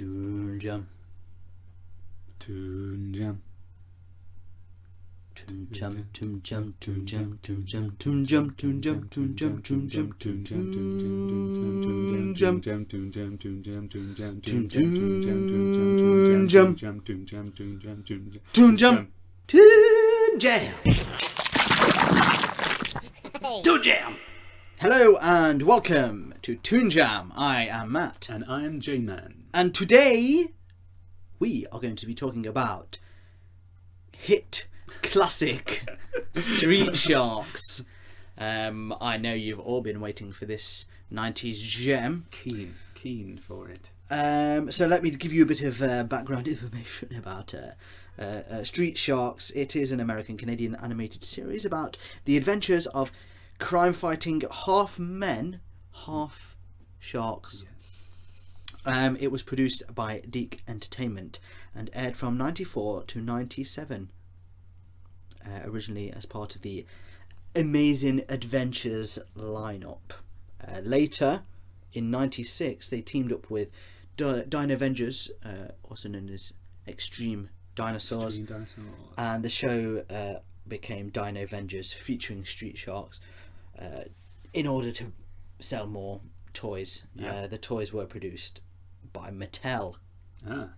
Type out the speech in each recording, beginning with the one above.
Toon jam. Toon jam. Toon jam, toon jam, toon jam, toon jam, toon jam, toon jam, toon jam, toon jam, toon jam, toon jam, toon jam, toon jam. Toon jam. Hello and welcome to Toon Jam. I am Matt. And I am J-Man. And today we are going to be talking about hit classic Street Sharks. I know you've all been waiting for this 90s gem. Keen for it. So let me give you a bit of background information about Street Sharks. It is an American-Canadian animated series about the adventures of crime-fighting half men, half sharks. Yes. It was produced by Deke Entertainment and aired from 94 to 97. Originally as part of the Amazing Adventures lineup. Later, in 96, they teamed up with Dino Avengers, also known as Extreme Dinosaurs. And the show became Dino Avengers, featuring Street Sharks, in order to sell more toys. Yeah. The toys were produced by Mattel. Ah.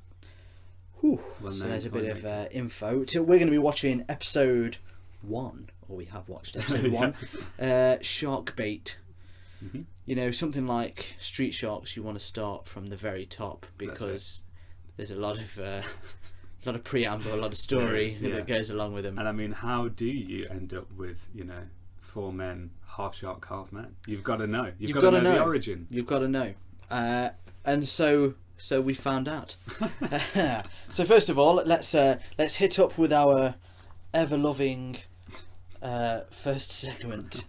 Whew. Well, So no, there's a bit of maker. info. So we're going to be watching episode 1, or we have watched episode 1, Shark Bait. Mm-hmm. You know, something like Street Sharks, you want to start from the very top because there's a lot of preamble, a lot of story that goes along with them. And I mean, how do you end up with, 4 men, half shark, half man? You've got to know. You've got to know the origin. You've got to know. And so we found out. So first of all, let's hit up with our ever-loving first segment,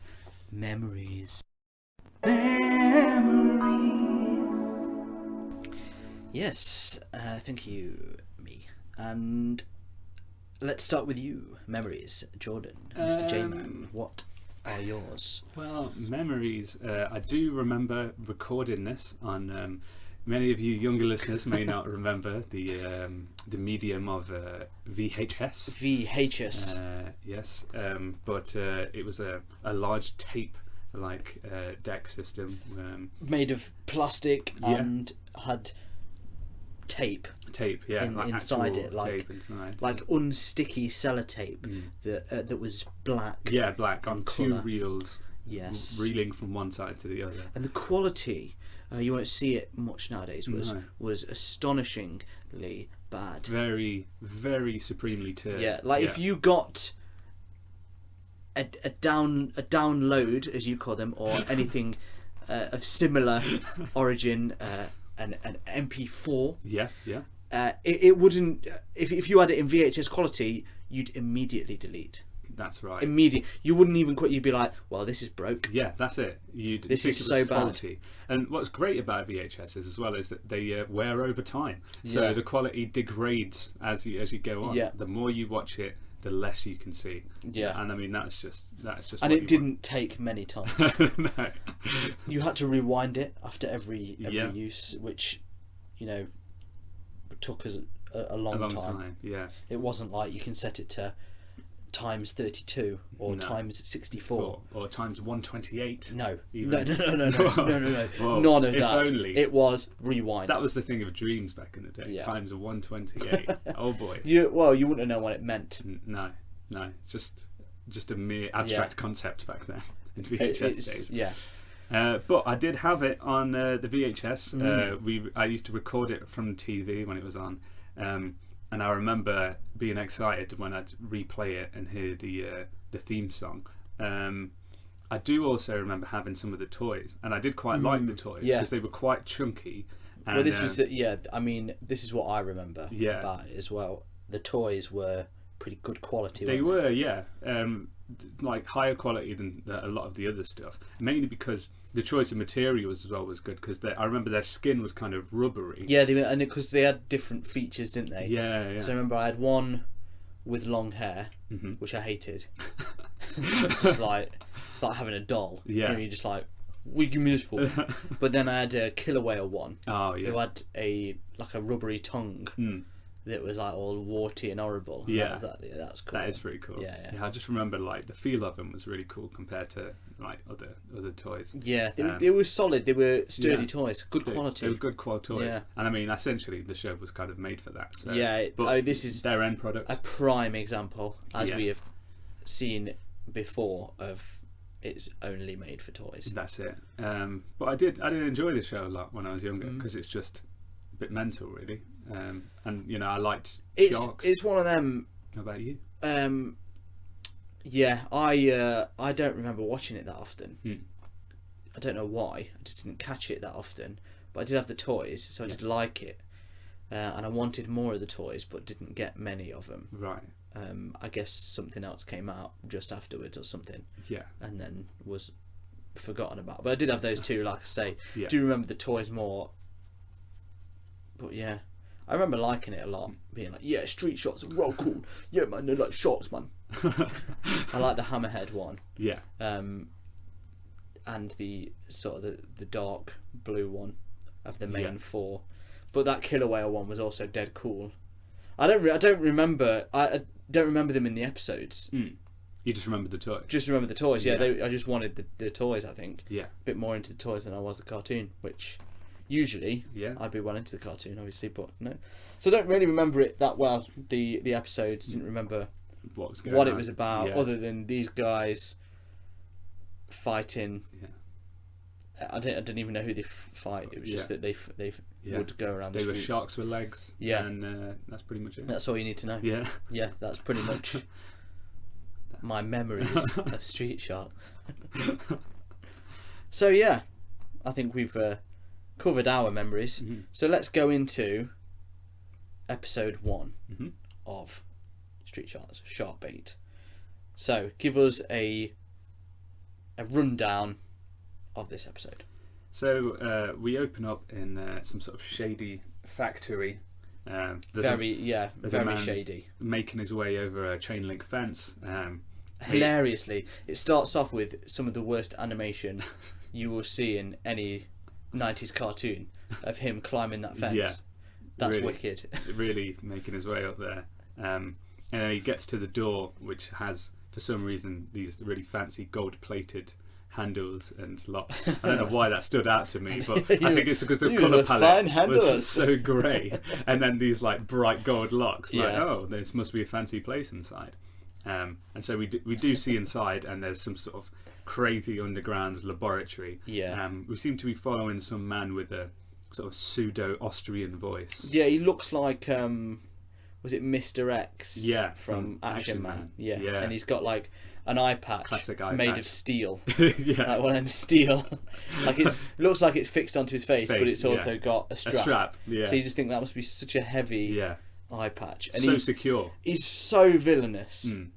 memories. Yes, thank you, me. And let's start with you, memories, Jordan, Mr. J-Man. What are yours? Well, memories. I do remember recording this on. Many of you younger listeners may not remember the medium of VHS. VHS. Yes, but it was a large tape deck system Made of plastic and had tape. Tape, yeah, inside it, tape inside, like unsticky sellotape that was black. Yeah, black on two colour. reels. Yes. Reeling from one side to the other. And the quality, you won't see it much nowadays, was astonishingly bad. Very, very supremely turned. Yeah, if you got a download, as you call them, or anything of similar origin, an MP4. Yeah. It wouldn't. If you had it in VHS quality, you'd immediately delete. That's right. You wouldn't even quit. You'd be like, "Well, this is broke." Yeah, that's it. This is so bad. Faulty. And what's great about VHS as well is that they wear over time, so the quality degrades as you go on. Yeah. The more you watch it, the less you can see. Yeah. And I mean that's just. And it didn't take many times. No. You had to rewind it after every use, which, took us a long time. Yeah. It wasn't like you can set it to times 32 or times 64 or times 128. No. Even. No. Well, None of if that. Only. It was rewind. That was the thing of dreams back in the day. Yeah. Times of 128. Oh boy. You wouldn't have known what it meant. No. Just a mere abstract concept back then in VHS days. Yeah. But I did have it on the VHS. I used to record it from TV when it was on, and I remember being excited when I'd replay it and hear the theme song. I do also remember having some of the toys, and I did quite like the toys because they were quite chunky. And, well, this was this is what I remember about it as well. The toys were pretty good quality. They were, like higher quality than a lot of the other stuff. Mainly because the choice of materials as well was good. Because I remember their skin was kind of rubbery. Yeah, because they had different features, didn't they? Yeah. So I remember I had one with long hair, which I hated. It's like having a doll. Yeah. You just like what you use for? But then I had a killer whale one. Oh yeah. Who had a rubbery tongue that was like all warty and horrible. Yeah. That's cool. That is pretty cool. Yeah. I just remember like the feel of them was really cool compared to like other toys. Yeah, they were solid. They were sturdy toys, good They quality. were good quality toys. Yeah. And I mean, essentially, the show was kind of made for that. So, Yeah, but this is their end product. a prime example, as Yeah. we have seen before, of it's only made for toys. That's it. But I did enjoy the show a lot when I was younger because it's just a bit mental, really. And you know, I liked sharks. It's one of them. How about you? Yeah, I don't remember watching it that often. I don't know why. I just didn't catch it that often. But I did have the toys, so I did like it. And I wanted more of the toys, but didn't get many of them. Right. I guess something else came out just afterwards or something. Yeah. And then was forgotten about. But I did have those two, like I say. Yeah. Do remember the toys more. But yeah. I remember liking it a lot. Being like, yeah, street shots are real cool. Yeah, man, they're like sharks, man. I like the hammerhead one. Yeah. And the sort of the dark blue one of the main four. But that killer whale one was also dead cool. I don't remember them in the episodes. You just remember the toys. Just remember the toys. Yeah, I just wanted the toys. I think. Yeah. A bit more into the toys than I was the cartoon, which usually Yeah. I'd be well into the cartoon, obviously, but no. So I don't really remember it that well. The episodes, didn't remember What was going what on. it was about, Yeah. other than these guys fighting. Yeah. I didn't even know who they fight. It was just that they would go around the They were streets. sharks with legs. Yeah. And that's pretty much it. That's all you need to know. Yeah. Yeah, that's pretty much my memories of Street Shark. So yeah, I think we've covered our memories. So let's go into episode 1 of Street Sharks, Shark Bait. So give us a rundown of this episode. So we open up in some sort of shady factory. Very shady. Making his way over a chain link fence. Hilariously, it starts off with some of the worst animation you will see in any 90s cartoon of him climbing that fence. Yeah, That's really, wicked. Really making his way up there. And then he gets to the door, which has, for some reason, these really fancy gold-plated handles and locks. I don't know why that stood out to me, but I think it's because the colour palette was so grey, and then these like bright gold locks. Like, oh, this must be a fancy place inside. And so we do see inside, and there's some sort of crazy underground laboratory. Yeah. We seem to be following some man with a sort of pseudo Austrian voice. Yeah, he looks like was it Mr. X? Yeah, from Action Man. Yeah. And he's got like an eye patch Classic eye made patch. of steel. Yeah. Like one of them steel. Like it looks like it's fixed onto his face, but it's also got a strap. A strap. Yeah. So you just think that must be such a heavy eye patch. And so secure. He's so villainous. Mm.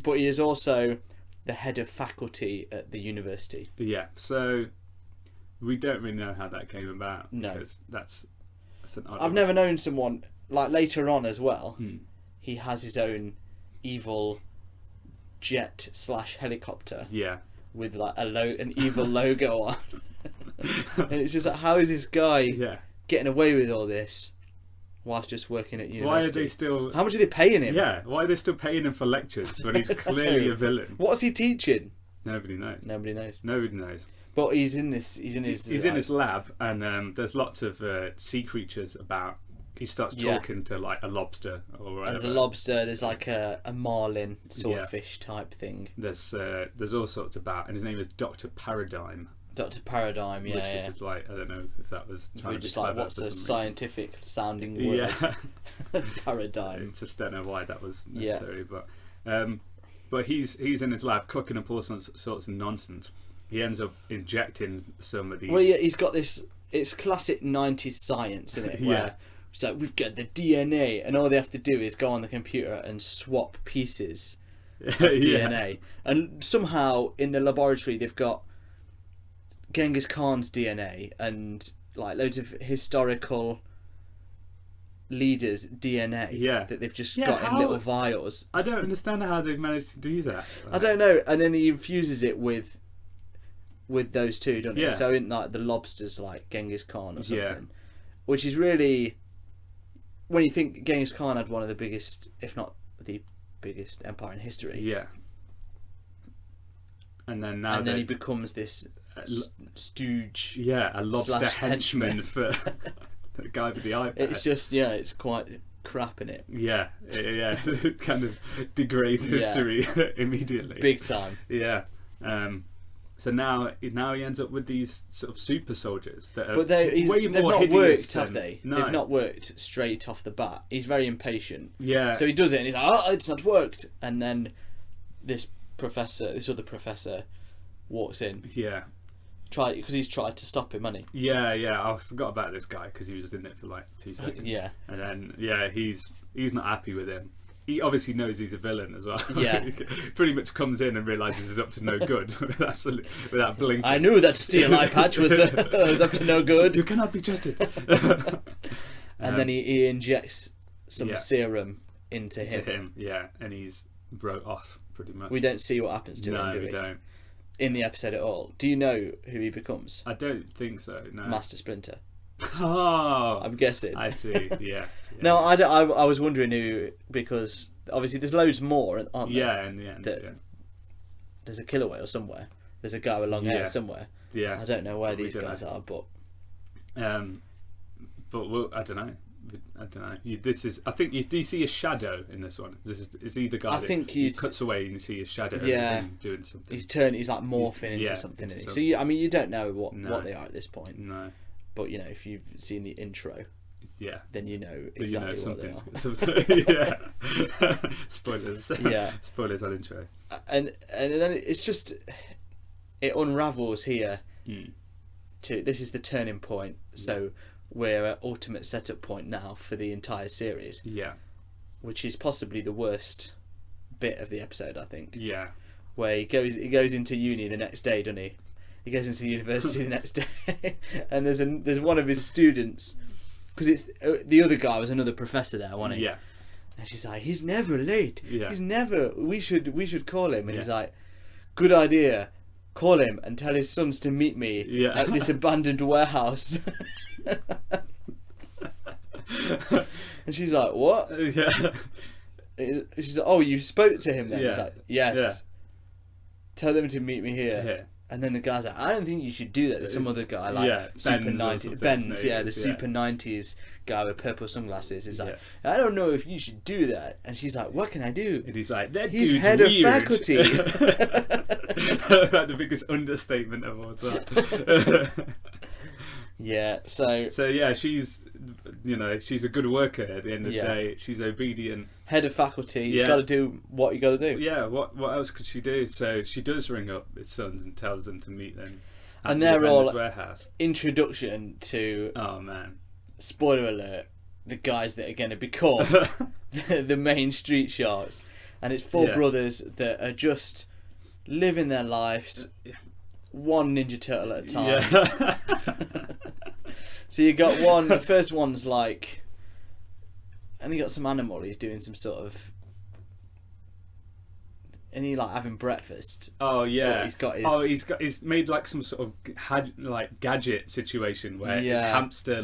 But he is also the head of faculty at the university. Yeah. So we don't really know how that came about. No. Because that's an odd I've one. never known someone like later on as well. He has his own evil jet / helicopter. Yeah. With like an evil logo on. And it's just like, how is this guy getting away with all this whilst just working at university? Why are they still... How much are they paying him? Yeah, why are they still paying him for lectures when he's clearly a villain? What's he teaching? Nobody knows. Nobody knows. Nobody knows. But he's in his in his lab, and there's lots of sea creatures about. He starts talking to like a lobster or whatever. There's a lobster. There's like a marlin swordfish type thing. There's all sorts about, and his name is Dr. Paradigm. Dr. Paradigm, which is just like, I don't know if that was trying to be just like, clever what's for a some scientific sounding word? Yeah. Paradigm. I just don't know why that was necessary, but he's in his lab cooking up all sorts of nonsense. He ends up injecting some of these. Well, yeah, he's got this. It's classic 90s science, isn't it? Where so we've got the DNA, and all they have to do is go on the computer and swap pieces of DNA. And somehow in the laboratory they've got Genghis Khan's DNA and like loads of historical leaders' DNA that they've just got in little vials. I don't understand how they've managed to do that. I don't know. And then he infuses it with with those two, doesn't Yeah. it? So in like the lobster's like Genghis Khan or something, Yeah. which is really, when you think Genghis Khan had one of the biggest, if not the biggest empire in history. Yeah. And then now And then he becomes this stooge. Yeah, a lobster slash henchman for the guy with the eye patch. It's just, yeah, it's quite crap in it. Yeah, kind of degrades history immediately. Big time. Yeah. So now he ends up with these sort of super soldiers that are But they've more not hideous worked, than, have they? No. They've not worked straight off the bat. He's very impatient. Yeah. So he does it and he's like, oh, it's not worked. And then this other professor walks in. Yeah. Because he's tried to stop him, hasn't he? Yeah. I forgot about this guy because he was in it for like 2 seconds. Yeah. And then he's not happy with him. He obviously knows he's a villain as well. Yeah. He pretty much comes in and realizes he's up to no good without blinking. I knew that steel eye patch was up to no good. You cannot be trusted. And then he injects some Yeah. serum into him. Yeah, and he's wrote off pretty much. We don't see what happens to him, No, do we don't. in the episode at all. Do you know who he becomes? I don't think so. No. Master Splinter. Oh, I'm guessing. I see. Yeah. No, I was wondering who, because obviously there's loads more, aren't there? Yeah, in the end. That- There's a killer whale somewhere. There's a guy with long hair somewhere. Yeah. I don't know where We these don't guys know. are, but But I don't know. I think do you see a shadow in this one? Is he the guy? I think he he's- cuts away and you see a shadow. Yeah. of him doing something. he's like morphing into yeah, something. into Isn't he? something. So you don't know what No. they are at this point. No. But if you've seen the intro, Yeah. then you know But you know exactly what they are. something. Yeah. Spoilers. Yeah. Spoilers on intro. And then it's just, it unravels here. Mm. This is the turning point. So we're at ultimate setup point now for the entire series, Yeah. which is possibly the worst bit of the episode, I think. Yeah. Where he goes into uni the next day, doesn't he? He goes into the university the next day, and there's one of his students, because it's the other guy was another professor there, wasn't he? Yeah. And she's like, he's never late. Yeah. He's never. We should call him. And Yeah. he's like, good idea. Call him and tell his sons to meet me Yeah. at this abandoned warehouse. And she's like, what? Yeah. She's like, oh, you spoke to him then? Yeah. He's like, yes. Yeah. Tell them to meet me here. Yeah. And then the guy's like, I don't think you should do that. There's some other guy, like Yeah, Super Ben's or 90s. something, Ben's, his yeah, name the is, Super 90s guy with purple sunglasses. Is like, I don't know if you should do that. And she's like, what can I do? And he's like, that He's dude's head weird. of faculty. Like the biggest understatement of all time. Yeah, so So yeah, she's a good worker at the end of the day. She's obedient. head of faculty, you Yeah. got to do what you got to do. Yeah, what else could she do? So she does ring up his sons and tells them to meet them at And the they're abandoned all- warehouse. Introduction to, Oh man. spoiler alert, the guys that are going to become the main street sharks. And it's four Yeah. brothers that are just living their lives, one Ninja Turtle at a time. Yeah. So you got one, the first one's like, and he got some animal, he's doing some sort of, and he like having breakfast. Oh yeah. But he's made like some sort of gadget situation where his hamster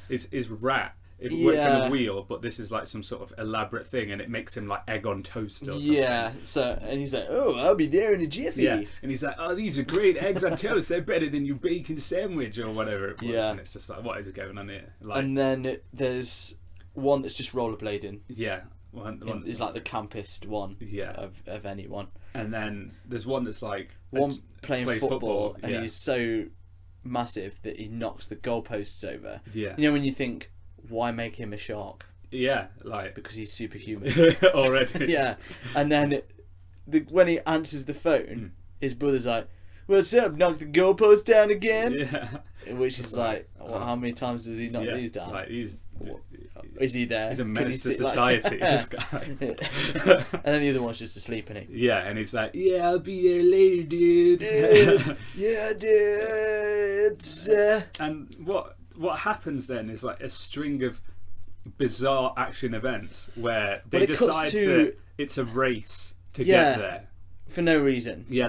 his rat. It works on a wheel, but this is like some sort of elaborate thing, and it makes him like egg on toast or something. Yeah, so, and he's like, oh, I'll be there in a jiffy. Yeah, and he's like, oh, these are great eggs on toast. They're better than your bacon sandwich or whatever it was. Yeah. And it's just like, what is going on here? Like, And then there's one that's just rollerblading. yeah, one It's like the campest one of anyone. And then there's one that's like One playing football, and yeah. he's so massive that he knocks the goalposts over. Yeah. You know when you think, why make him a shark? Yeah, like Because he's superhuman. already. Yeah, and then when he answers the phone, his brother's like, "What's up? Knock the goalpost down again?" Yeah. Which is like, how many times does he knock these down? Like is he there? he's a Can menace he to sit like- society. This guy. And then the other one's just asleep, isn't he? Yeah, and he's like, yeah, I'll be there later, dude. Yeah, dudes. And what happens then is like a string of bizarre action events where they Well, it cuts decide to- that it's a race to Yeah. get there. for no reason. Yeah,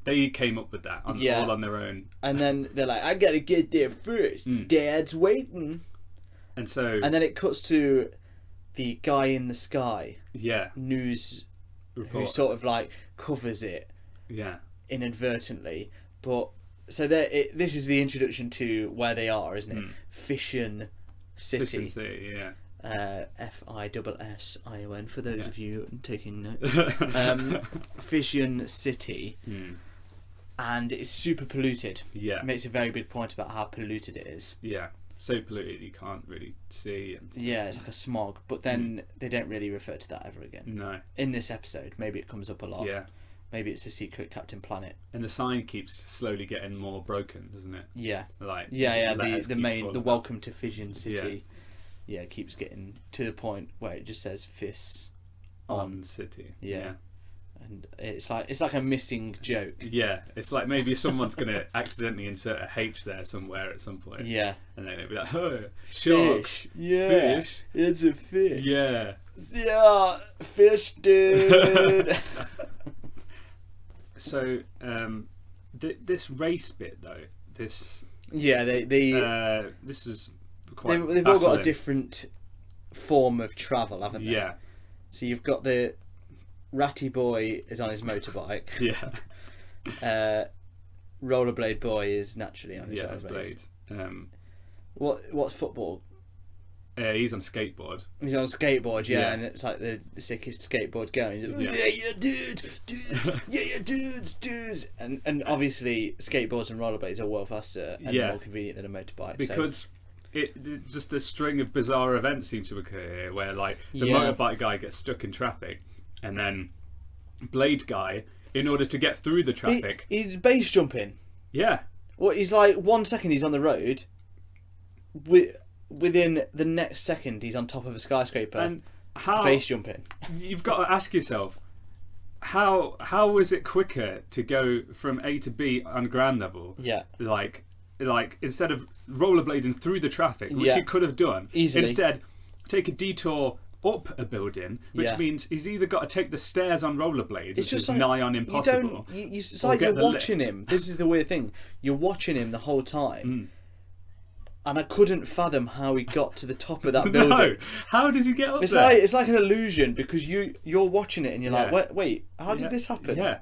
they came up with that all on their own. And then they're like, I gotta get there first. Dad's waiting. And then it cuts to the guy in the sky. Yeah. News report. Who sort of like covers it. Yeah. Inadvertently, but so this is the introduction to where they are, isn't it? Fission City. Fission City, yeah. Fission for those of you taking notes. Fission City, and it's super polluted. Yeah, it makes a very big point about how polluted it is. Yeah, so polluted you can't really see. Yeah, it's like a smog. But then they don't really refer to that ever again. No. In this episode, maybe it comes up a lot. Yeah. Maybe it's a secret Captain Planet. And the sign keeps slowly getting more broken, doesn't it? Yeah. Like the welcome to Fission City. Yeah, it keeps getting to the point where it just says Fis on City. Yeah. And it's like a missing joke. Yeah, it's like maybe someone's gonna accidentally insert a H there somewhere at some point. Yeah. And then it'll be like, oh, shark. Fish. Yeah. Fish. It's a fish. Yeah. Yeah, fish, dude. So, this race bit though, this was quite. They've all got a different form of travel, haven't they? Yeah. So you've got the Ratty Boy is on his motorbike. Yeah. Rollerblade Boy is naturally on his rollerblades. What's football? He's on skateboard. He's on a skateboard, yeah, and it's like the sickest skateboard going. Yeah, dudes. And obviously, skateboards and rollerblades are well faster and more convenient than a motorbike. Because just a string of bizarre events seem to occur here, where like the motorbike guy gets stuck in traffic, and then Blade guy, in order to get through the traffic, he's base jumping. Yeah. Well, he's like 1 second he's on the road. Within the next second, he's on top of a skyscraper. And how base jumping? You've got to ask yourself, how is it quicker to go from A to B on ground level? Yeah. Like instead of rollerblading through the traffic, which you could have done easily. Instead, take a detour up a building, which means he's either got to take the stairs on rollerblades, which is nigh on impossible. It's like you're watching him. This is the weird thing. You're watching him the whole time. And I couldn't fathom how he got to the top of that building. No, how does he get up there? It's like an illusion because you're watching it and you're like, wait, how did this happen? Yeah,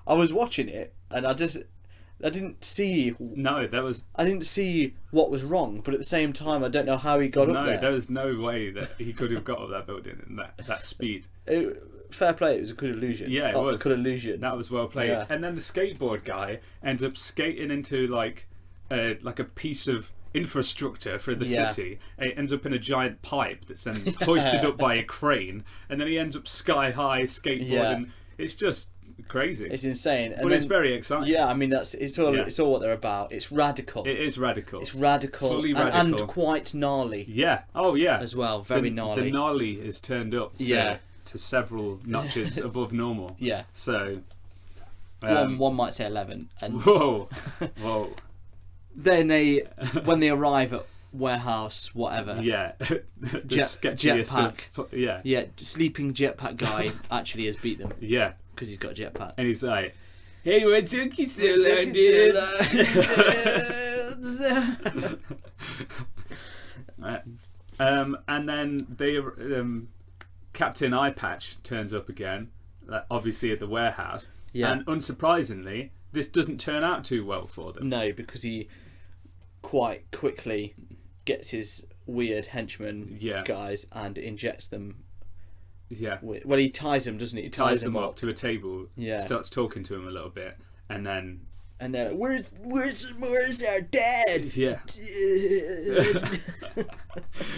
I was watching it and I didn't see. No, I didn't see what was wrong, but at the same time, I don't know how he got up there. No, there was no way that he could have got up that building in that speed. Fair play, it was a good illusion. Yeah, it was a good illusion. That was well played. Yeah. And then the skateboard guy ends up skating into like a piece of infrastructure for the city. It ends up in a giant pipe that's then hoisted up by a crane, and then he ends up sky high skateboarding. It's just crazy. It's insane, but it's very exciting. Yeah, I mean it's all what they're about. It's radical. It is radical. It's radical, fully radical, and quite gnarly. Yeah. Oh yeah. As well, very gnarly. The gnarly is turned up to several notches above normal. Yeah. So one might say 11. And whoa. Then when they arrive at warehouse, whatever. Yeah. Jetpack. Sleeping jetpack guy actually has beat them. Yeah. Because he's got a jetpack. And he's like, hey, what took you so long, dude? And then they Captain Eye Patch turns up again, obviously at the warehouse. Yeah. And unsurprisingly, this doesn't turn out too well for them. No, because he quite quickly gets his weird henchman guys and injects them. Yeah. Well, he ties them, doesn't he? He ties them up to a table. Yeah. Starts talking to him a little bit, and then they're like, where's our dad? Yeah.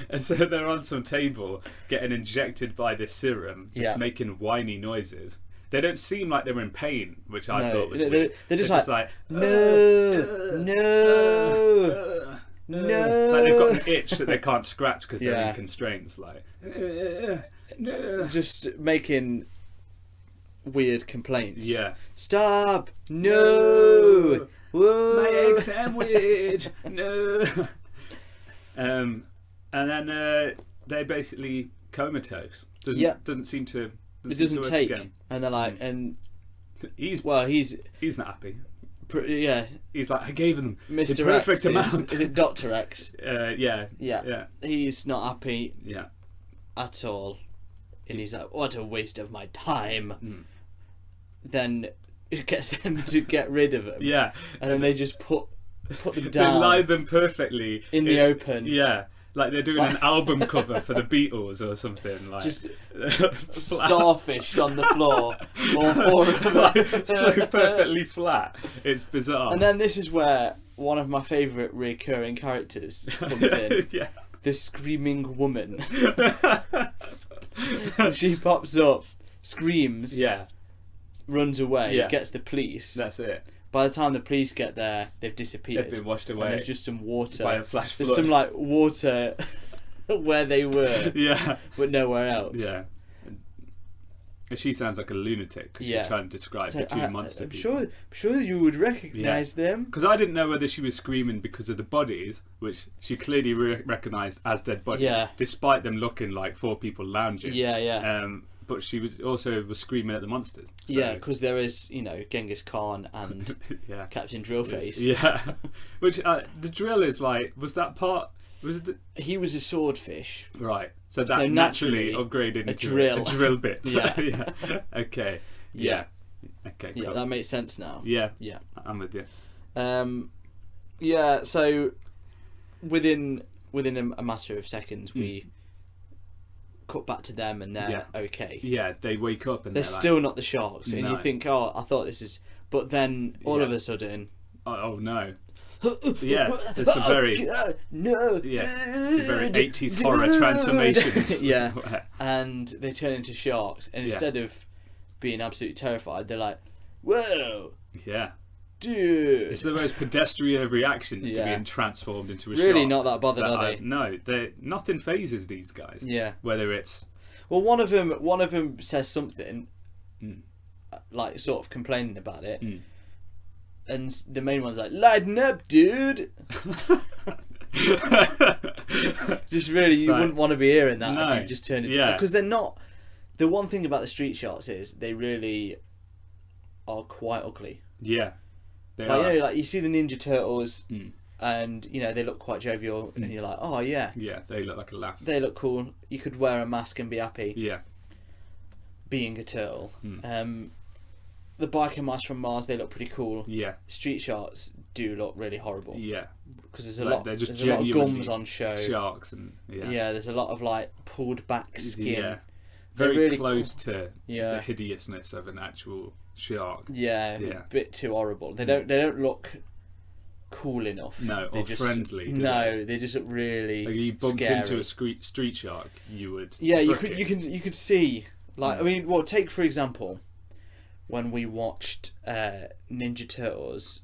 And so they're on some table getting injected by this serum, just making whiny noises. They don't seem like they're in pain, which I thought was weird. They're just like no. Like they've got an itch that they can't scratch because they're in constraints. Like, just making weird complaints. Yeah. Stop! No! Whoa. My egg sandwich! No! And then they're basically comatose. Doesn't seem to It doesn't take, and they're like, and he's not happy. Yeah, he's like, I gave them Mr. the perfect X amount. Is it Dr. X? Yeah. He's not happy. Yeah. At all, and he's like, what a waste of my time. Then it gets them to get rid of him. Yeah. And then they just put them down. They lie them perfectly in the open. Yeah. Like they're doing an album cover for the Beatles or something. Like just starfished on the floor, all four of them. Like, so perfectly flat. It's bizarre. And then this is where one of my favourite recurring characters comes in. Yeah. The screaming woman. She pops up, screams, runs away, gets the police. That's it. By the time the police get there, they've disappeared. They've been washed away. And there's just some water. By a flash flood. There's some like water where they were. Yeah. But nowhere else. Yeah. And she sounds like a lunatic because she's trying to describe the two monster people. I'm sure you would recognise them. Because I didn't know whether she was screaming because of the bodies, which she clearly recognised as dead bodies, despite them looking like four people lounging. Yeah. But she was also screaming at the monsters. So. Yeah, because there is, Genghis Khan and Captain Drillface. Yeah. Which the drill is like, was that part? He was a swordfish. Right. So that naturally upgraded into a drill bit. Yeah. Okay. Yeah. Okay. Cool. Yeah, that makes sense now. Yeah. Yeah. I'm with you. Yeah. So within a matter of seconds, we cut back to them, and they're okay. Yeah. They wake up and they're still like, not the sharks, and you think, oh, I thought this is, but then all of a sudden, oh no. Yeah, there's some very some very 80s horror transformations. Yeah, and they turn into sharks, and instead of being absolutely terrified, they're like, "Whoa, yeah, dude!" It's the most pedestrian of reactions to being transformed into a shark. Really, not that bothered, are they? No, nothing phases these guys. Yeah, whether it's one of them says something, like sort of complaining about it. And the main one's like, lighten up, dude. Just really, you wouldn't want to be hearing that if you just turned it. Yeah. Because they're not. The one thing about the street sharks is they really are quite ugly. Yeah. They are. You know, like you see the Ninja Turtles, and they look quite jovial, and you're like, oh yeah. Yeah, they look like a laugh. They look cool. You could wear a mask and be happy. Yeah. Being a turtle. The biker mice from Mars, they look pretty cool. Yeah. Street sharks do look really horrible. Yeah. Because there's a lot of gums on show. Sharks and there's a lot of like pulled back skin. Yeah. Very really close to the hideousness of an actual shark. Yeah. A bit too horrible. They don't look cool enough. No, or friendly. No, they just look really like you bumped scary. into a street shark, you would. Yeah, you could see like I mean, well, take for example. When we watched Ninja Turtles,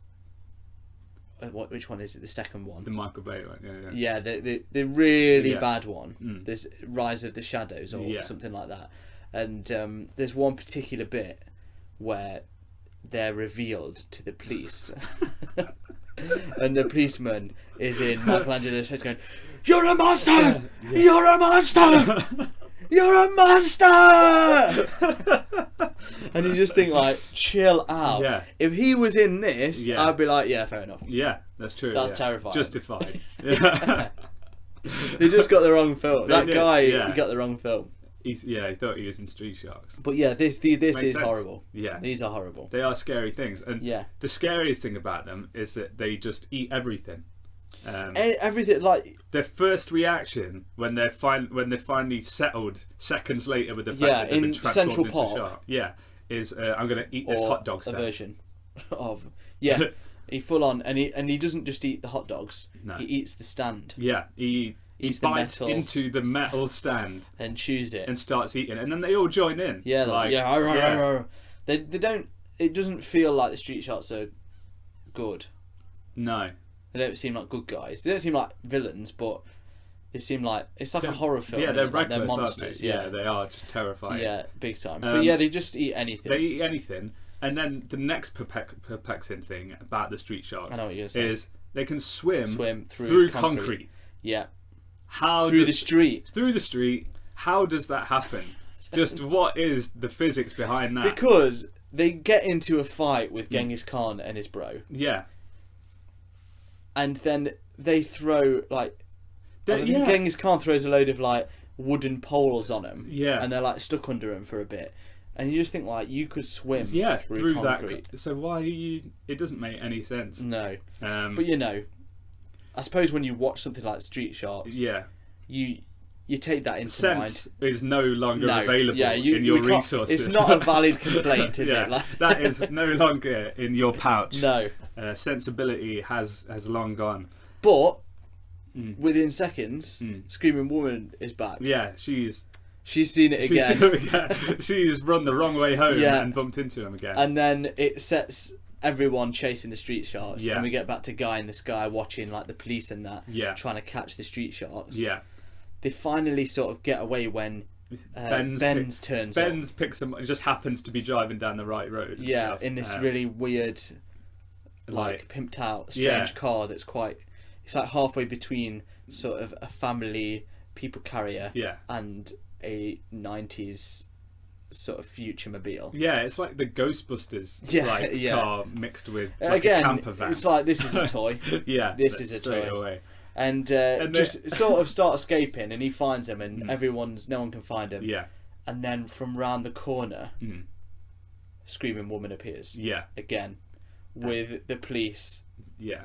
which one is it? The second one. The Michael Bay one. Yeah, the really bad one. There's Rise of the Shadows or something like that. And there's one particular bit where they're revealed to the police. And the policeman is in Michelangelo's face going, "You're a monster! Yeah. You're a monster! You're a monster!" And you just think like, chill out. Yeah. If he was in this, I'd be like, yeah, fair enough. Yeah, that's true. That's terrifying. Justified. They just got the wrong film. That guy, he got the wrong film. He thought he was in Street Sharks. But yeah, this is sense. horrible. Yeah. These are horrible. They are scary things. And the scariest thing about them is that they just eat everything. Everything, like their first reaction when they're finally settled seconds later with the fact that they've been transformed into a shark. Yeah. Is I'm going to eat this hot dog stand. A version of he full on and he doesn't just eat the hot dogs. No. He eats the stand. Yeah, he bites into the metal stand and chews it and starts eating, and then they all join in. Yeah, They don't. It doesn't feel like the street sharks are good. No, they don't seem like good guys. They don't seem like villains, but they seem like it's like a horror film. Yeah, they're reckless, they're monsters. Aren't they? Yeah, they are just terrifying. Yeah, big time. But yeah, they just eat anything. They eat anything, and then the next perplexing thing about the street sharks is they can swim through concrete. Yeah. Through the street? How does that happen? Just what is the physics behind that? Because they get into a fight with Genghis Khan and his bro. Yeah. And then they throw, like... Genghis Khan throws a load of, like, wooden poles on them. Yeah. And they're, like, stuck under them for a bit. And you just think, like, you could swim through concrete. That. So why are you... It doesn't make any sense. No. But, you know, I suppose when you watch something like Street Sharks... Yeah. You take that into mind. Sense is no longer available in your resources. It's not a valid complaint, is it? Like... That is no longer in your pouch. No. Sensibility has long gone. But within seconds, Screaming Woman is back. Yeah, she's seen it again. She's run the wrong way home and bumped into him again. And then it sets everyone chasing the street sharks. Yeah. And we get back to Guy in the Sky watching like the police and that, trying to catch the street sharks. Yeah. They finally sort of get away when Benz turns up. Benz picks them. Just happens to be driving down the right road. Yeah, in this really weird, like pimped out, strange car that's quite. It's like halfway between sort of a family people carrier and a 90s sort of future mobile. Yeah, it's like the Ghostbusters car mixed with like again, a camper van. It's like, this is a toy. This is a toy. Away. And just sort of start escaping, and he finds them, and no one can find him. Yeah. And then from round the corner, Screaming Woman appears. Yeah. Again, with the police.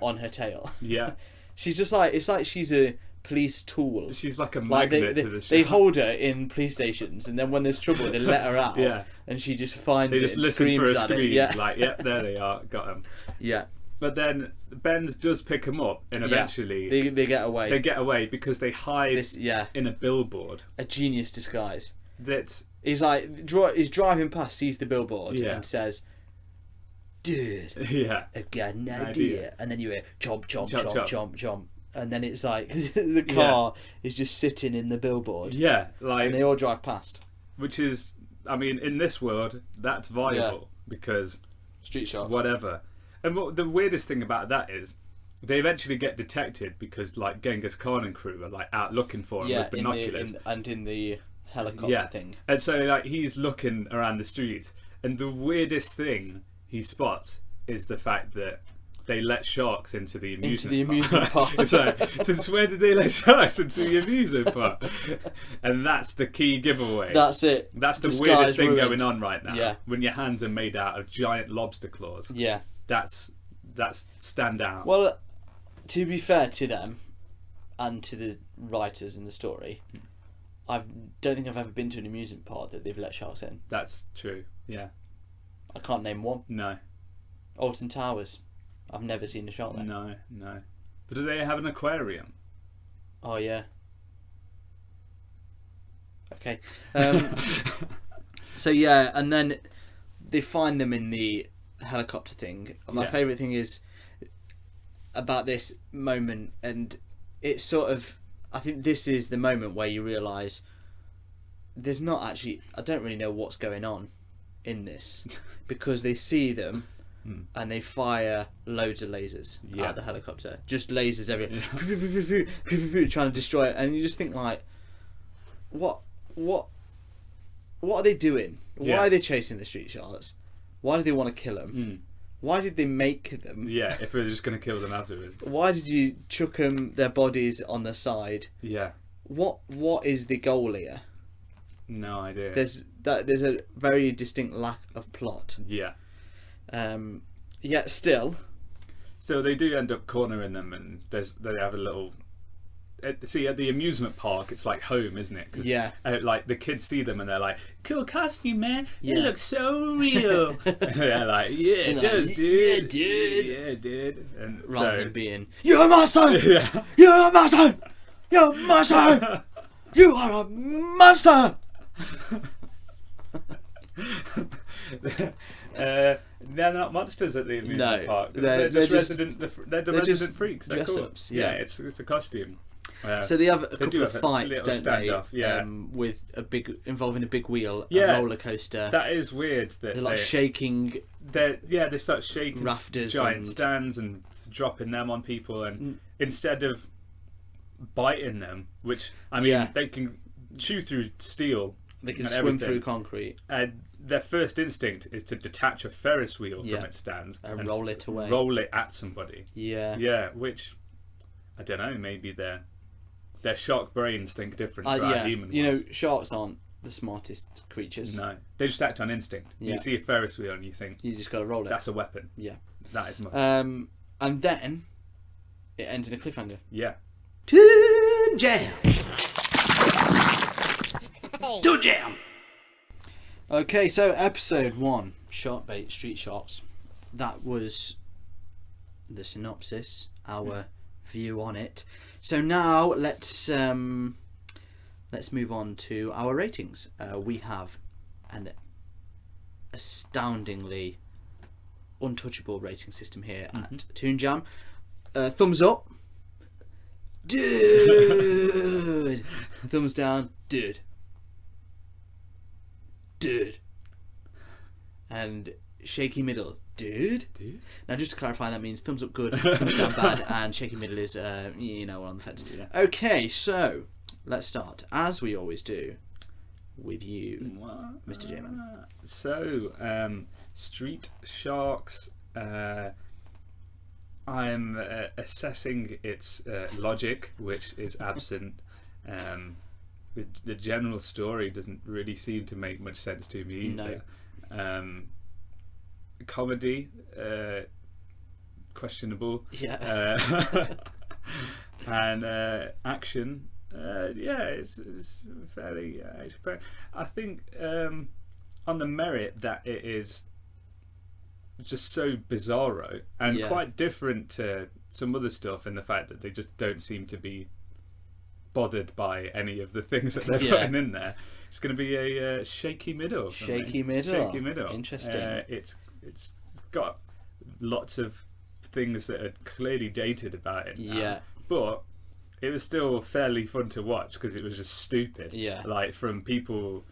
On her tail. Yeah. She's just like, it's like she's a police tool. She's like a magnet to the show. They hold her in police stations, and then when there's trouble, they let her out. And she just finds they just and listen screams for a at scream. it. Like, there they are, got them. Yeah. But then Benz does pick them up, and eventually they get away. They get away because they hide in a billboard. A genius disguise. That he's like he's driving past, sees the billboard, and says, "Dude, I've got an idea." And then you hear chomp chomp chomp chomp chomp chomp, and then it's like the car is just sitting in the billboard. Yeah, like, and they all drive past. Which is, I mean, in this world, that's viable because street sharks, whatever. And what the weirdest thing about that is, they eventually get detected because like Genghis Khan and crew are like out looking for him with binoculars in the helicopter thing. And so like he's looking around the streets, and the weirdest thing he spots is the fact that they let sharks into the amusement park. So since where did they let sharks into the amusement park? And that's the key giveaway. That's it. That's the weirdest thing going on right now. Yeah. When your hands are made out of giant lobster claws. Yeah. That's stand out. Well, to be fair to them and to the writers in the story, I don't think I've ever been to an amusement park that they've let sharks in. That's true. Yeah. I can't name one. No. Alton Towers. I've never seen a shark there. No. But do they have an aquarium? Oh yeah. Okay. So yeah, and then they find them in the helicopter thing. My favourite thing is about this moment, and it's sort of, I think this is the moment where you realise there's not actually, I don't really know what's going on in this, because they see them and they fire loads of lasers out of the helicopter, just lasers everywhere, trying to destroy it, and you just think like, what are they doing? Why are they chasing the street sharks? Why do they want to kill them? Why did they make them? Yeah, if we're just going to kill them afterwards. Why did you chuck their bodies on the side? Yeah. What is the goal here? No idea. There's a very distinct lack of plot. Yeah. Yet still. So they do end up cornering them, and they have a little. See, at the amusement park, it's like home, isn't it? Cause, like the kids see them and they're like, "Cool costume, man! It looks so real." And they're like, "Yeah, it does, dude. Yeah, dude. Yeah, dude." And rather than being, "You're a monster! You're a monster! You're a monster! You are a monster!" They're not monsters at the amusement park. They're just resident freaks. They're cool. Ups, yeah, it's a costume. So they have a couple of fights, don't they? Yeah. With involving a big wheel, a roller coaster. That is weird. That they're like shaking. They start shaking rafters, giant stands, and dropping them on people, and instead of biting them, which I mean they can chew through steel They can and swim everything. through concrete And their first instinct is to detach a Ferris wheel Yeah. from its stand and roll it away. roll it at somebody. Yeah. Yeah, which I don't know. Maybe their shark brains think different to our Yeah. human You know, ones. sharks aren't the smartest creatures. No, they just act on instinct. Yeah. You see a Ferris wheel and you think You just got to roll it. that's a weapon. Yeah. That is my And then it ends in a cliffhanger. yeah. Toon Jam. Toon Jam. Okay, so episode 1, Shark Bait, Street Sharks. That was the synopsis, our view on it. So now let's move on to our ratings. We have an astoundingly untouchable rating system here at Toon Jam. Thumbs up, dude. Thumbs down, dude. And shaky middle, dude. Now, just to clarify, that means thumbs up good, thumbs down bad, and shaky middle is, we're on the fence. Yeah. Okay, so let's start, as we always do, with you, Mr. J-Man. So, Street Sharks. I'm assessing its logic, which is absent. The general story doesn't really seem to make much sense to me either. No. Comedy, questionable. Yeah. And action, it's fairly. I think on the merit that it is just so bizarro and quite different to some other stuff in the fact that they just don't seem to be bothered by any of the things that they're putting in there. It's going to be a shaky middle. Shaky middle. Shaky middle. Interesting. It's got lots of things that are clearly dated about it now, Yeah. but it was still fairly fun to watch because it was just stupid. Yeah. Like from people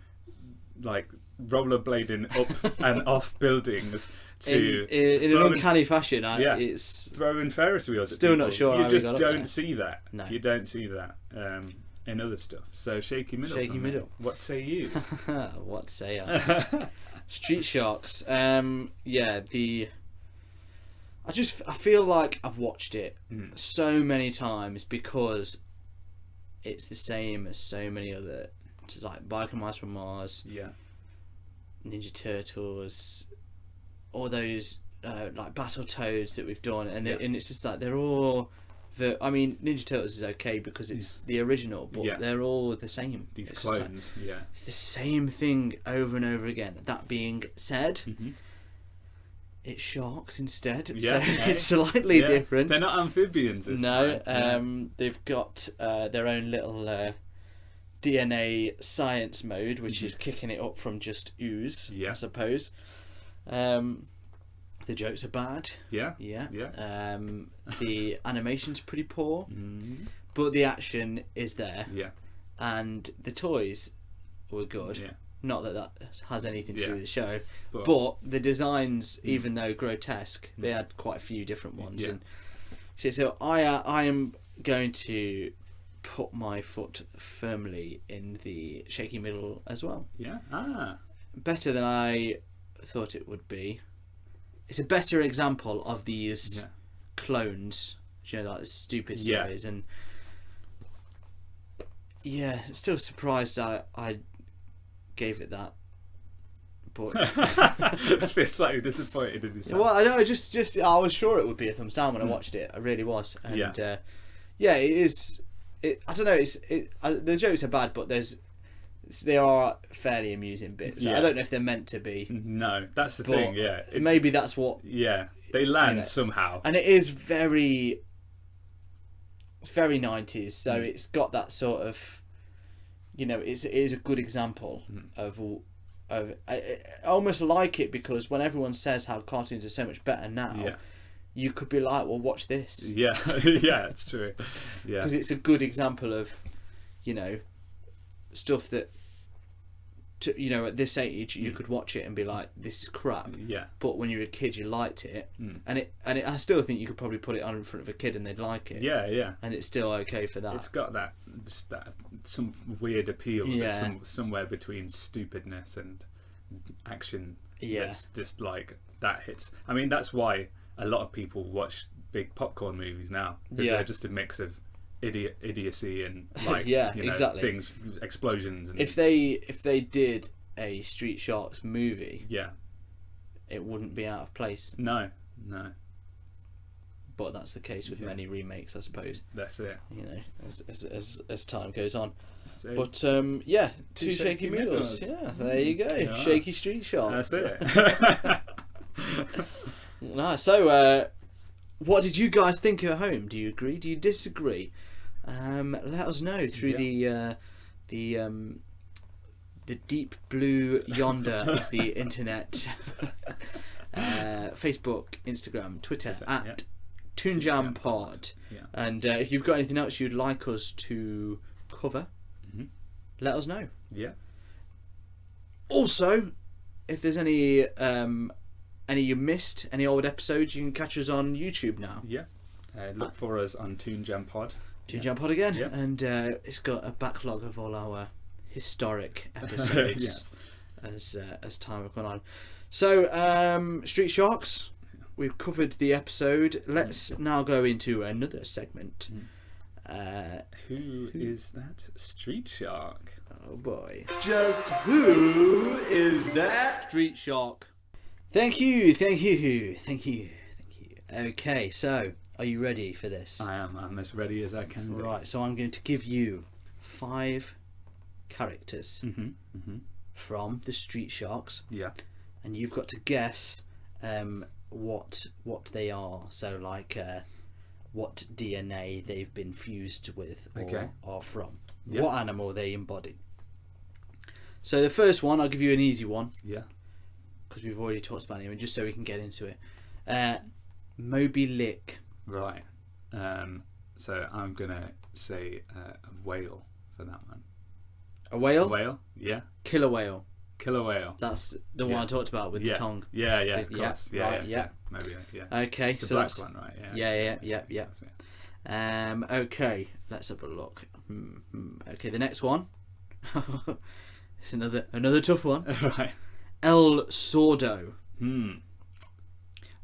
like rollerblading up and off buildings to in an uncanny fashion. It's throwing Ferris wheels. Still at not people. sure how You we just got up don't there. see that. No. You don't see that in other stuff. So shaky middle. Shaky from me. middle. What say you? What say I? Street Sharks. I feel like I've watched it so many times because it's the same as so many other, like Biker Mice from Mars, Yeah. Ninja Turtles, all those like Battletoads that we've done, and and it's just like they're all. I mean, Ninja Turtles is okay because it's the original, but they're all the same. These It's just clones. like, it's the same thing over and over again. That being said, it's sharks instead, so it's slightly different. They're not amphibians this time. They've got their own little DNA science mode, which is kicking it up from just ooze, I suppose. The jokes are bad. Yeah. The animation's pretty poor, but the action is there. Yeah. And the toys were good. Yeah. Not that has anything to do with the show, But the designs, even though grotesque, they had quite a few different ones. Yeah. And so I am going to put my foot firmly in the shaky middle as well. Yeah. Better than I thought it would be. It's a better example of these clones, like the stupid series, and still surprised I gave it that. But I feel slightly disappointed in yourself. well, I know, I was sure it would be a thumbs down when I watched it. I really was, and it is. I don't know. The jokes are bad, but they are fairly amusing bits. I don't know if they're meant to be. No, that's the thing. Yeah, Maybe that's what. Yeah, they land somehow, and it is very 90s. So it's got that sort of. It is a good example of. I almost like it because when everyone says how cartoons are so much better now, you could be like, well, watch this. Yeah, it's true. Yeah, because it's a good example of, stuff that you know, at this age, you could watch it and be like, "This is crap." Yeah. But when you were a kid, you liked it, and I still think you could probably put it on in front of a kid and they'd like it. Yeah, yeah. And it's still okay for that. It's got that some weird appeal. Yeah. That's somewhere between stupidness and action. Yeah. That's just like that hits. I mean, that's why a lot of people watch big popcorn movies now. Because they're just a mix of idiocy and like exactly. things, explosions. And, if they did a Street Sharks movie, it wouldn't be out of place. No. But that's the case with many remakes, I suppose. That's it. You know, as time goes on. So, but two shaky noodles. Yeah, there you go. Yeah. Shaky Street Sharks. That's it. Nice. So, what did you guys think at home? Do you agree? Do you disagree? Let us know through the deep blue yonder of the internet. Facebook, Instagram, Twitter at ToonJamPod. Yeah. And if you've got anything else you'd like us to cover, let us know. Yeah. Also, if there's any you missed, any old episodes, you can catch us on YouTube now. Yeah. Look for us on Toon Jam Pod. Toon Jam Pod again. Yeah. And it's got a backlog of all our historic episodes as time has gone on. So, Street Sharks, we've covered the episode. Let's now go into another segment. Who is that Street Shark? Oh boy. Just who is that? Street Shark. Thank you. Okay, so, are you ready for this? I am. I'm as ready as I can be. Right, so I'm going to give you 5 characters from the Street Sharks. Yeah. And you've got to guess what they are. So, like, what DNA they've been fused with or are from. Yeah. What animal they embody. So the first one, I'll give you an easy one. Yeah. Because we've already talked about him, just so we can get into it. Moby Lick. Right. So I'm gonna say a whale for that one. A whale? A whale? Yeah. Killer whale. Killer whale. That's the one I talked about with the tongue. Yeah, of course. Yeah. Maybe, yeah. Okay, The so black that's one, right? Yeah. That's it. Okay, let's have a look. Okay, the next one. It's another tough one. Right. El Sordo. Hmm.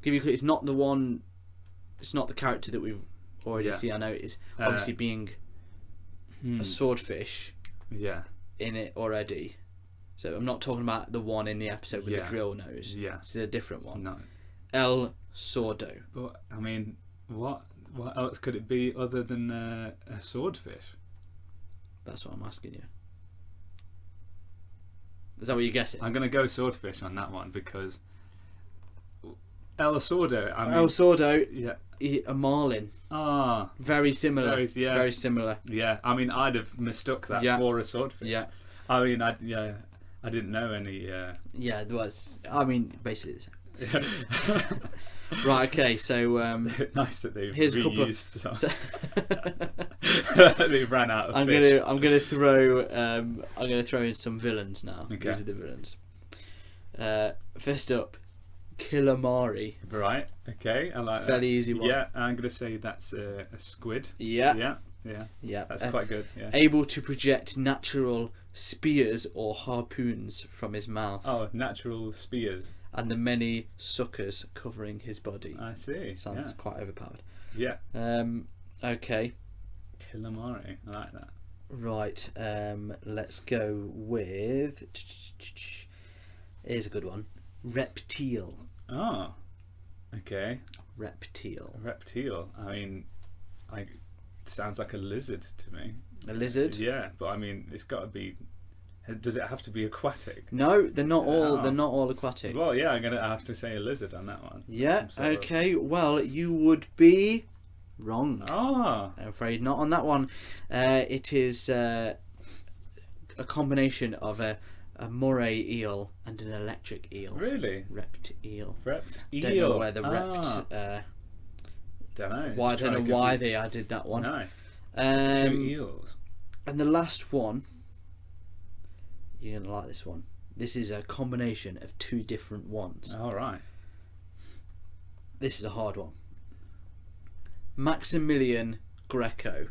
Give you a clue. It's not the one. It's not the character that we've already seen. I know it is obviously being a swordfish. Yeah. In it already. So I'm not talking about the one in the episode with the drill nose. Yeah. This is a different one. No. El Sordo. But I mean, what else could it be other than a swordfish? That's what I'm asking you. Is that what you're guessing? I'm gonna go swordfish on that one because El Sordo. El Sordo. Yeah. A marlin. Ah. Very similar. Very similar. Yeah. I mean, I'd have mistook that for a swordfish. Yeah. I mean, I didn't know any. Yeah, there was. I mean, basically the same. Right. Okay. So. Nice that they've here's reused a couple. They ran out of I'm fish. I'm gonna throw in some villains now. Okay. These are the villains. First up, Killamari. Right. Okay. I like Fairly that. easy one. Yeah. I'm gonna say that's a squid. Yeah. Yeah. That's quite good. Yeah. Able to project natural spears or harpoons from his mouth. Oh, natural spears. And the many suckers covering his body. I see. Sounds quite overpowered. Yeah. Okay. Killamari. I like that. Right. Let's go with. Here's a good one. Reptile. Oh. Okay. Reptile. I mean, sounds like a lizard to me. A lizard? Yeah, but I mean, it's got to be. Does it have to be aquatic? No, they're not all. They're not all aquatic. Well, yeah, I'm gonna have to say a lizard on that one. Yeah. Okay. Well, you would be wrong. Ah. I'm afraid not on that one. It is a combination of a moray eel and an electric eel. Really? Reptile. Reptile. Don't know where the don't know. Why I don't know why they added that one. No. 2 eels. And the last one, you're gonna like this one. This is a combination of two different ones. All right. This is a hard one. Maximilian Greco,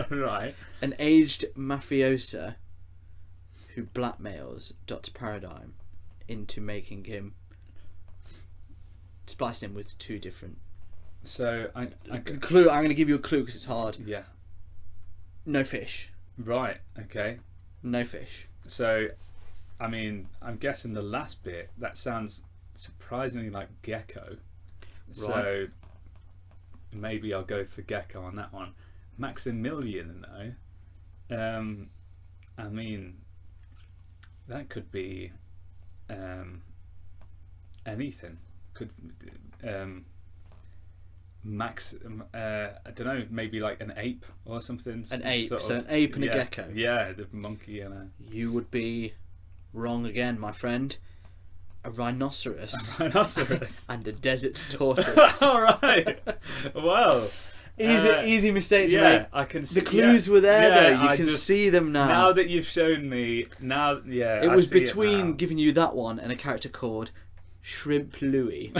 Right. an aged mafiosa who blackmails Dr. Paradigm into making him, splicing him with two different. So Clue. I'm going to give you a clue because it's hard. yeah. No fish. Right. Okay. No fish. So, I mean, I'm guessing the last bit that sounds surprisingly like gecko. So maybe I'll go for gecko on that one. Maximilian though. I mean, that could be anything. Could Max, I don't know, maybe like an ape or something. An ape, sort so of- an ape and yeah, a gecko. Yeah, the monkey and a You would be wrong again, my friend. A rhinoceros rhinoceros. and a desert tortoise. All right. Well, Easy mistake to yeah, make. I can. The clues were there though. You can see them now. Now that you've shown me, now it I was see between now. giving you that one and a character called Shrimp Louie.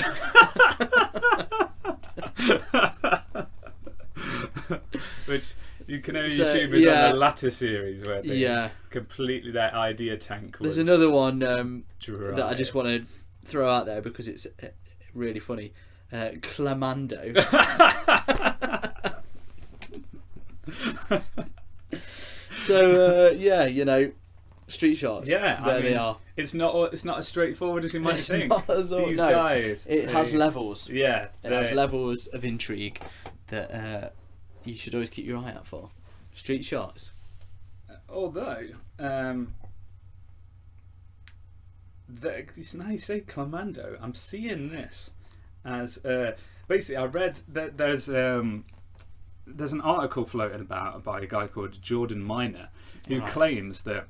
Which you can only So, assume is yeah. on the latter series where they Yeah. completely their idea tank was. There's another one dry. that I just want to throw out there because it's really funny. Clamando. So yeah, you know, street shots. Yeah, there I mean, they are. It's not as straightforward as you might It's think. not as all- These no. guys, It has they- levels. Yeah, It has they- levels of intrigue that you should always keep your eye out for. Street shots. Although, now you say Clamando, I'm seeing this as basically I read that there's an article floated about by a guy called Jordan Miner who Right. claims that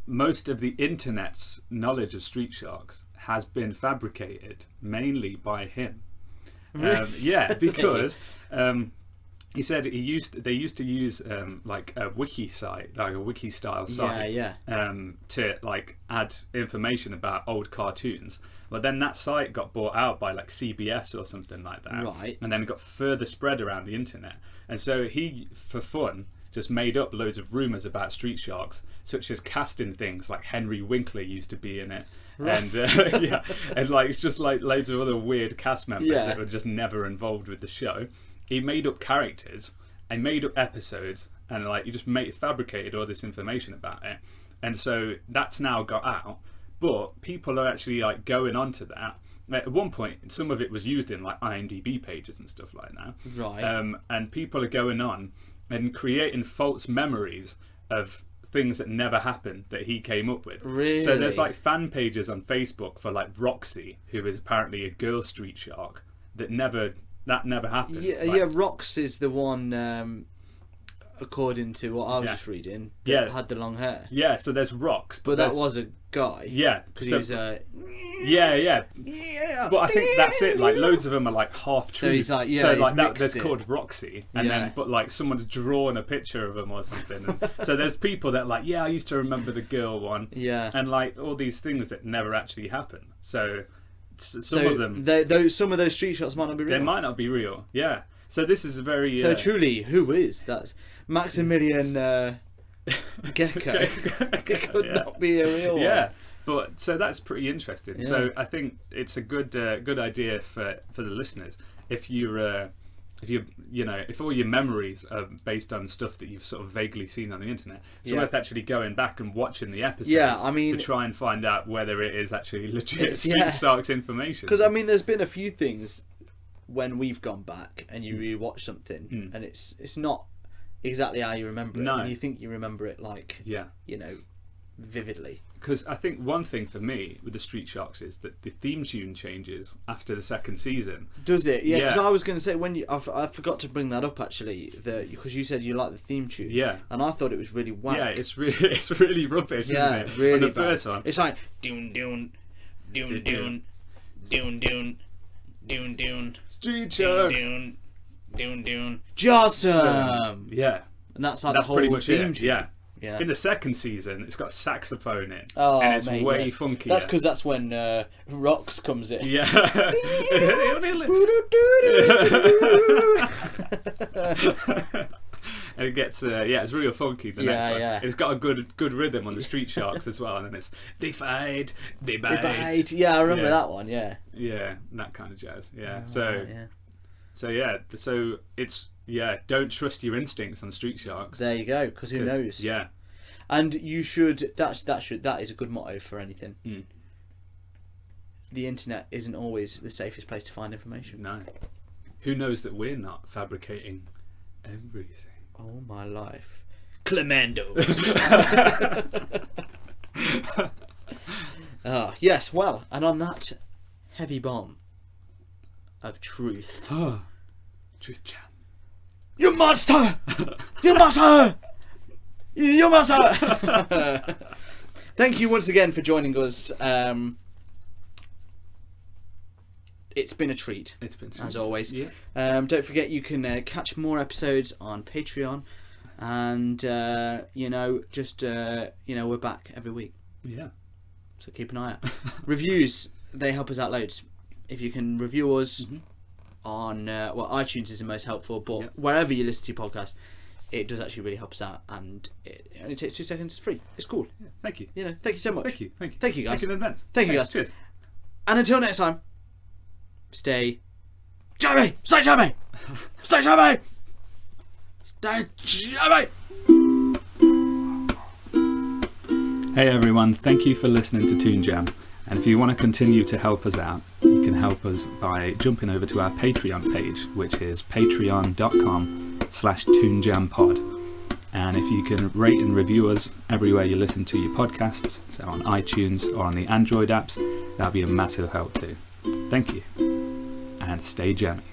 most of the internet's knowledge of street sharks has been fabricated mainly by him. Yeah, because he said they used to use like a wiki site, like a wiki style site, Yeah. to like add information about old cartoons. But then that site got bought out by like CBS or something like that, Right. and then it got further spread around the internet. And so he, for fun, just made up loads of rumours about street sharks, such as casting things like Henry Winkler used to be in it. Right. And yeah, and like it's just like loads of other weird cast members Yeah. that were just never involved with the show. He made up characters and made up episodes, and like he just fabricated all this information about it. And so that's now got out, but people are actually like going onto that. At one point, some of it was used in like IMDb pages and stuff like that. Right. And people are going on and creating false memories of things that never happened that he came up with. Really? So there's like fan pages on Facebook for like Roxy, who is apparently a girl street shark that never happened. Yeah, Like, yeah. Rox is the one, according to what I was Yeah. just reading, that Yeah. had the long hair. Yeah, so there's Rox, But that there's- was a guy. yeah, Because so- he was yeah. yeah. But I think that's it. Like loads of them are like half truths. he's like, yeah, so he's like that, mixed there's it. called Roxy, and Yeah. then but like someone's drawn a picture of them or something. And so there's people that like, yeah, I used to remember the girl one, Yeah. and like all these things that never actually happen. So some So of them some of those street shots might not be real. they might not be real. Yeah. So this is a very So truly, who is that? Maximilian Gecko. It could yeah. not be a real one. Yeah, but so that's pretty interesting. Yeah. So I think it's a good idea for the listeners if you're if all your memories are based on stuff that you've sort of vaguely seen on the internet, it's Yeah. worth actually going back and watching the episodes. Yeah, I mean- to try and find out whether it is actually legit It's- Street yeah. Sharks information. Because I mean, there's been a few things when we've gone back and you rewatch something, Mm. and it's not exactly how you remember it. No. And you think you remember it like Yeah. vividly. Because I think one thing for me with the Street Sharks is that the theme tune changes after the second season. Does it? Yeah. Because Yeah. I was going to say I forgot to bring that up actually. Because you said you like the theme tune. Yeah. And I thought it was really wank. Yeah, it's really rubbish, Yeah, isn't it? really And the bad. first one. It's like doon doon doon doon doon doon doon doon Street doon Sharks. doon doon doon. Jawsome. Yeah. And that's like That's the whole pretty much theme it. tune. Yeah. Yeah. In the second season, it's got saxophone in, Oh, and it's mate, way yes. funkier. That's because that's when Rox comes in. Yeah. And it gets it's real funky. The next one, it's got a good rhythm on the Street Sharks as well, and then it's they fight, they bite. Yeah, I remember that one. Yeah, that kind of jazz. Yeah, so it's don't trust your instincts on Street Sharks. There you go, because who knows? Yeah, and you should. That is a good motto for anything. Mm. The internet isn't always the safest place to find information. No, who knows that we're not fabricating everything. Oh my life, Clemendos. Yes, well, and on that heavy bomb of truth, Truth Jam. You monster! You monster! You monster! Thank you once again for joining us. It's been a treat. It's been as always. Yeah. Don't forget you can catch more episodes on Patreon, and we're back every week. Yeah. So keep an eye out. Reviews, they help us out loads. If you can review us on iTunes is the most helpful, but wherever you listen to your podcast, it does actually really help us out, and it only takes 2 seconds. It's free. It's cool. Yeah, thank you. Thank you so much. Thank you guys. Thank you in advance. Thank you guys. Cheers. And until next time, stay jammy. Stay jammy. Stay jammy. Stay jammy. Hey everyone, thank you for listening to Toon Jam. And if you want to continue to help us out, you can help us by jumping over to our Patreon page, which is patreon.com/toonjampod. And if you can rate and review us everywhere you listen to your podcasts, so on iTunes or on the Android apps, that'd be a massive help too. Thank you, and stay jammy.